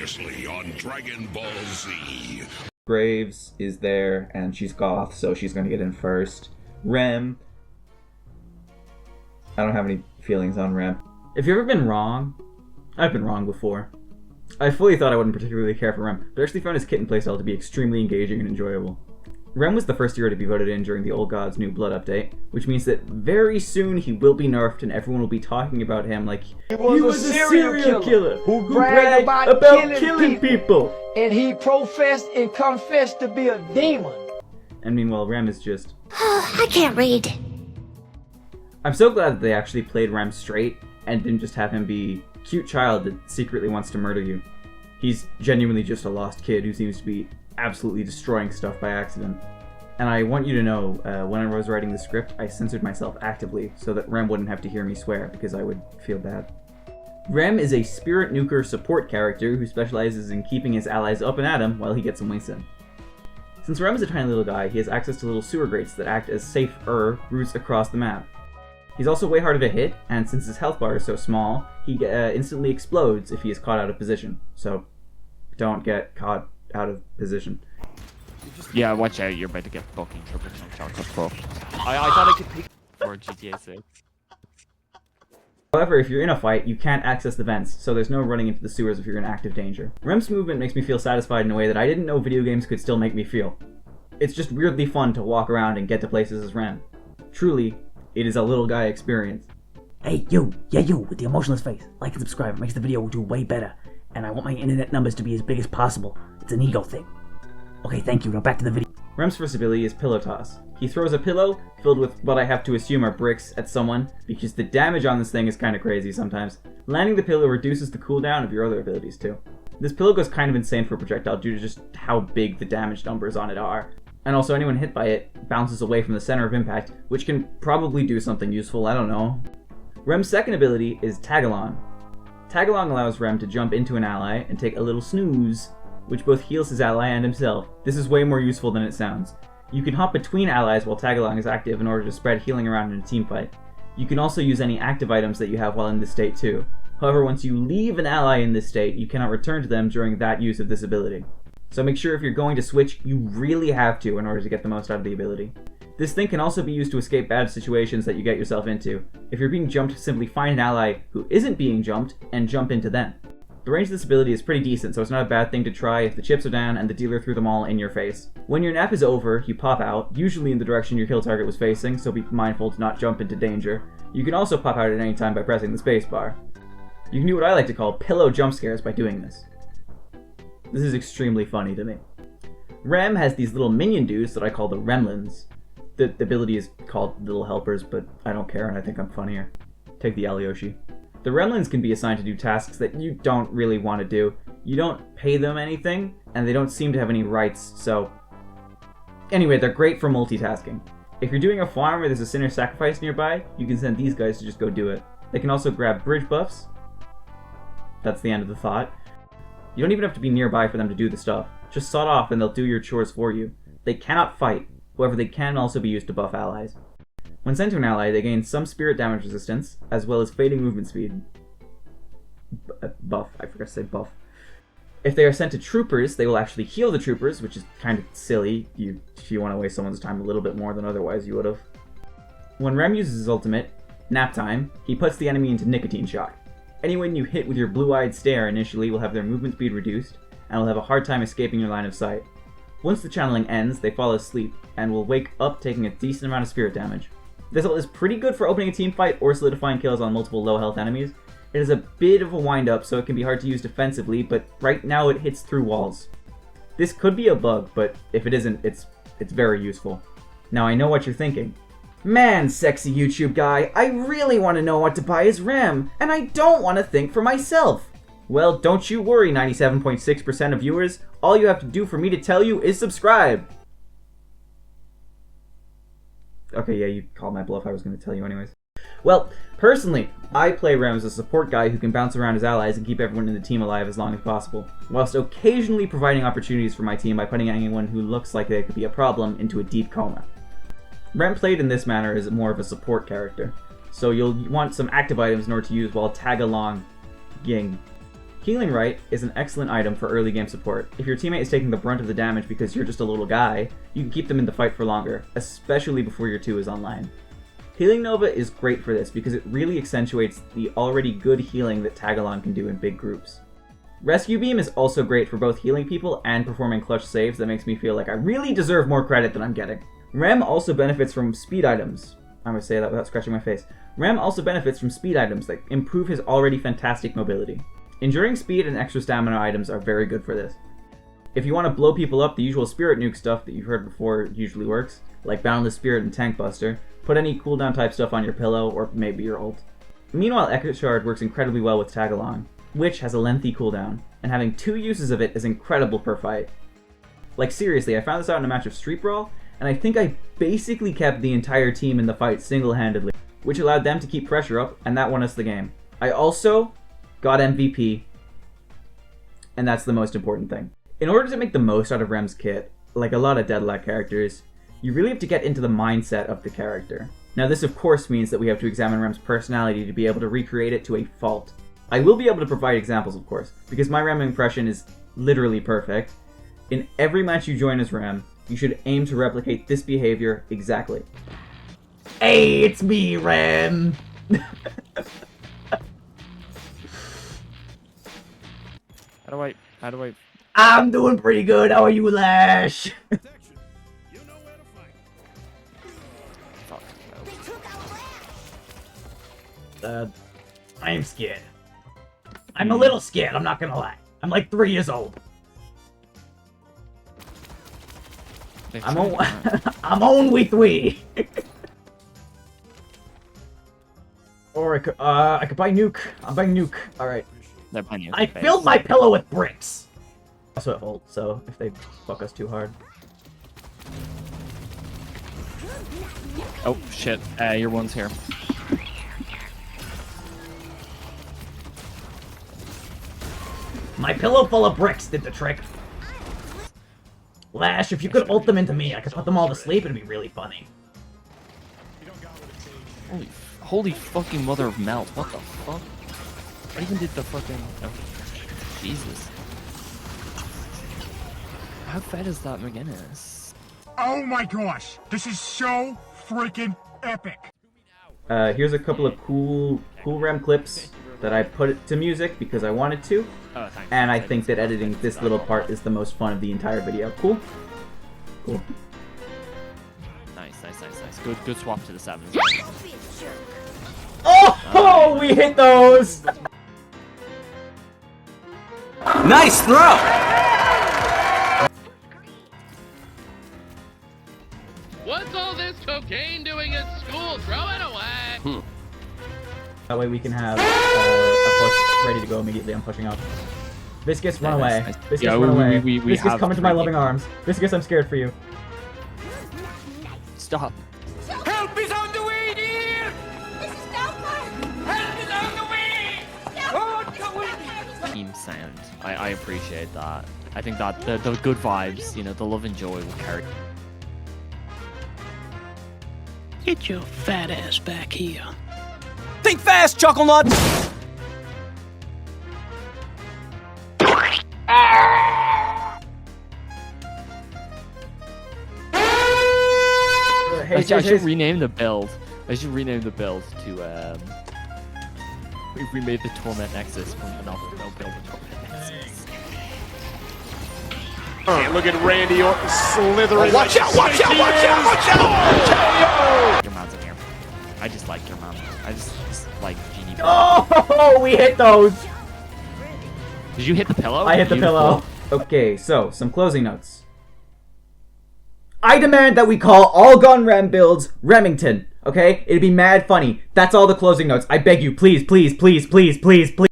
Previously on Dragon Ball Z. Graves is there, and she's goth, so she's going to get in first. Rem. I don't have any feelings on Rem. If you've ever been wrong, I've been wrong before. I fully thought I wouldn't particularly care for Rem, but I actually found his kit and playstyle to be extremely engaging and enjoyable. Rem was the first hero to be voted in during the Old Gods New Blood update, which means that very soon he will be nerfed and everyone will be talking about him like he was a serial killer who bragged about killing people. And he professed and confessed to be a demon. And meanwhile, Rem is just... I can't read. I'm so glad that they actually played Rem straight and didn't just have him be a cute child that secretly wants to murder you. He's genuinely just a lost kid who seems to be absolutely destroying stuff by accident. And I want you to know, when I was writing the script, I censored myself actively so that Rem wouldn't have to hear me swear because I would feel bad. Rem is a spirit nuker support character who specializes in keeping his allies up and at him while he gets some winks in. Since Rem is a tiny little guy, he has access to little sewer grates that act as safer routes across the map. He's also way harder to hit, and since his health bar is so small, he instantly explodes if he is caught out of position. So, don't get caught out of position. Yeah, watch out, you're about to get fucking triple jump shotgun pro. I thought I could pick for GTA 6. However, if you're in a fight, you can't access the vents, so there's no running into the sewers if you're in active danger. Rem's movement makes me feel satisfied in a way that I didn't know video games could still make me feel. It's just weirdly fun to walk around and get to places as Rem. Truly, it is a little guy experience. Hey, you! Yeah, you, with the emotionless face. Like and subscribe, it makes the video do way better. And I want my internet numbers to be as big as possible. It's an ego thing. Okay, thank you, now back to the video. Rem's first ability is Pillow Toss. He throws a pillow filled with what I have to assume are bricks at someone, because the damage on this thing is kind of crazy sometimes. Landing the pillow reduces the cooldown of your other abilities too. This pillow goes kind of insane for a projectile due to just how big the damage numbers on it are. And also anyone hit by it bounces away from the center of impact, which can probably do something useful, I don't know. Rem's second ability is Tagalong. Tagalong allows Rem to jump into an ally and take a little snooze, which both heals his ally and himself. This is way more useful than it sounds. You can hop between allies while Tagalong is active in order to spread healing around in a team fight. You can also use any active items that you have while in this state too. However, once you leave an ally in this state, you cannot return to them during that use of this ability. So make sure if you're going to switch, you really have to in order to get the most out of the ability. This thing can also be used to escape bad situations that you get yourself into. If you're being jumped, simply find an ally who isn't being jumped and jump into them. The range of this ability is pretty decent, so it's not a bad thing to try if the chips are down and the dealer threw them all in your face. When your nap is over, you pop out, usually in the direction your kill target was facing, so be mindful to not jump into danger. You can also pop out at any time by pressing the space bar. You can do what I like to call pillow jump scares by doing this. This is extremely funny to me. Rem has these little minion dudes that I call the Remlins. The ability is called Little Helpers, but I don't care and I think I'm funnier. Take the Alyoshi. The Remlins can be assigned to do tasks that you don't really want to do. You don't pay them anything, and they don't seem to have any rights, so... Anyway, they're great for multitasking. If you're doing a farm where there's a sinner sacrifice nearby, you can send these guys to just go do it. They can also grab bridge buffs. That's the end of the thought. You don't even have to be nearby for them to do the stuff. Just sawed off and they'll do your chores for you. They cannot fight, however they can also be used to buff allies. When sent to an ally, they gain some spirit damage resistance, as well as fading movement speed. Buff. I forgot to say buff. If they are sent to troopers, they will actually heal the troopers, which is kind of silly if you want to waste someone's time a little bit more than otherwise you would have. When Rem uses his ultimate, Nap Time, he puts the enemy into nicotine shock. Anyone you hit with your blue-eyed stare initially will have their movement speed reduced, and will have a hard time escaping your line of sight. Once the channeling ends, they fall asleep, and will wake up taking a decent amount of spirit damage. This ult is pretty good for opening a team fight or solidifying kills on multiple low health enemies. It is a bit of a wind-up, so it can be hard to use defensively, but right now it hits through walls. This could be a bug, but if it isn't, it's very useful. Now I know what you're thinking. Man, sexy YouTube guy, I really want to know what to buy as Rem, and I don't want to think for myself. Well, don't you worry, 97.6% of viewers. All you have to do for me to tell you is subscribe. Okay, yeah, you called my bluff. I was going to tell you anyways. Well, personally, I play Rem as a support guy who can bounce around his allies and keep everyone in the team alive as long as possible, whilst occasionally providing opportunities for my team by putting anyone who looks like they could be a problem into a deep coma. Rem played in this manner is more of a support character, so you'll want some active items in order to use while tag along ging. Healing Right is an excellent item for early game support. If your teammate is taking the brunt of the damage because you're just a little guy, you can keep them in the fight for longer, especially before your 2 is online. Healing Nova is great for this because it really accentuates the already good healing that Tagalong can do in big groups. Rescue Beam is also great for both healing people and performing clutch saves that makes me feel like I really deserve more credit than I'm getting. Rem also benefits from speed items. I'm gonna say that without scratching my face. Rem also benefits from speed items that improve his already fantastic mobility. Enduring speed and extra stamina items are very good for this. If you want to blow people up, the usual spirit nuke stuff that you've heard before usually works, like Boundless Spirit and Tank Buster. Put any cooldown type stuff on your pillow, or maybe your ult. Meanwhile, Echo Shard works incredibly well with Tagalong, which has a lengthy cooldown, and having 2 uses of it is incredible per fight. Like seriously, I found this out in a match of Street Brawl, and I think I basically kept the entire team in the fight single-handedly, which allowed them to keep pressure up, and that won us the game. I also got MVP, and that's the most important thing. In order to make the most out of Rem's kit, like a lot of Deadlock characters, you really have to get into the mindset of the character. Now this of course means that we have to examine Rem's personality to be able to recreate it to a fault. I will be able to provide examples of course, because my Rem impression is literally perfect. In every match you join as Rem, you should aim to replicate this behavior exactly. Hey, it's me, Rem! How do I... I'm doing pretty good. How are you, Lash? Fuck. I'm scared. I'm a little scared, I'm not gonna lie. I'm like 3 years old. I'm only 3. Or I could buy nuke. I'm buying nuke. Alright. They're playing you. I filled my pillow with bricks. Also at ult, so if they fuck us too hard. Oh shit, your one's here. My pillow full of bricks did the trick. Lash, if you could ult them into me, I could put them all to sleep, it'd be really funny. Holy fucking mother of melt, what the fuck? I even did the fucking... Oh, Jesus. How fat is that McGinnis? Oh my gosh, this is so freaking epic. Here's a couple of cool Rem clips that I put to music because I wanted to. Oh, thanks. And I think that editing this little part is the most fun of the entire video. Cool? Cool. Nice. Good swap to the 7s. Oh, we hit those! Nice throw! What's all this cocaine doing at school? Throw it away! That way we can have a push ready to go immediately. I'm pushing up. Viscus, run away. Nice. Viscus, Yeah, run away. we Viscus, have come into my 3 loving arms. Viscus, I'm scared for you. Stop. Help is on the way, dear! Help is on the way! Team sound. I appreciate that. I think that the good vibes, you know, the love and joy will carry. Get your fat ass back here. Think fast, Chuckle Nut! I should rename the build. I should rename the build to we remade the Torment Nexus from the novel. No, build the Torment Nexus. Look at Randy Orton slithering. Watch out! Watch out! Watch out! Watch out! Your man's in here. I just like your man. I just like Genie. Oh, we hit those! Did you hit the pillow? I hit the pillow. Okay, so, some closing notes. I demand that we call all gun Rem builds Remington, okay? It'd be mad funny. That's all the closing notes. I beg you, please, please, please, please, please, please.